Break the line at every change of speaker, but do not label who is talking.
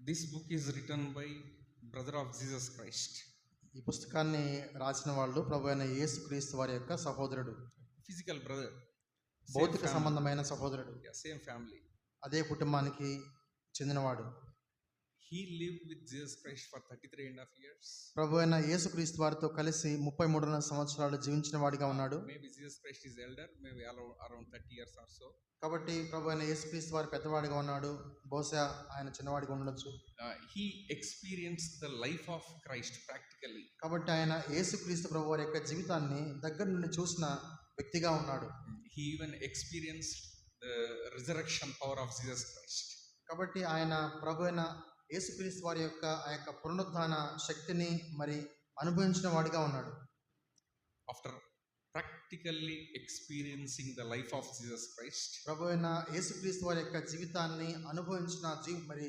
This book is written by brother of Jesus Christ.
ఈ పుస్తకాన్ని రాసిన వాళ్ళు ప్రభు అయిన యేసుక్రీస్తు వారి యొక్క సహోదరుడు,
Physical brother. Same
భౌతిక
family.
సంబంధమైన సహోదరుడు,
Yeah, same family.
అదే కుటుంబానికి చెందినవాడు.
He lived with Jesus Christ for 33.5 years.
ప్రభు అయిన యేసుక్రీస్తు వారితో కలిసి 33 సంవత్సరాలు జీవించిన వాడిగా ఉన్నాడు.
Maybe Jesus Christ is elder, maybe around 30 years or so.
కాబట్టి ప్రభు అయిన యేసుక్రీస్తు వారు పెద్దవాడిగా ఉన్నాడు, బహుశా ఆయన చిన్నవాడిగా ఉండొచ్చు.
He experienced the life of Christ practically.
కాబట్టి ఆయన యేసుక్రీస్తు ప్రభు వారి యొక్క జీవితాన్ని దగ్గర నుండి చూసిన వ్యక్తిగా ఉన్నాడు.
He even experienced the resurrection power of Jesus Christ.
కాబట్టి ఆయన ప్రభు అయిన యేసుక్రీస్తు వారి యొక్క ఆ యొక్క పునరుద్ధాన శక్తిని మరి అనుభవించిన వాడిగా ఉన్నాడు.
After practically experiencing the life of Jesus Christ,
ప్రభు అయిన యేసుక్రీస్తు వారి యొక్క జీవితాన్ని అనుభవించిన మరి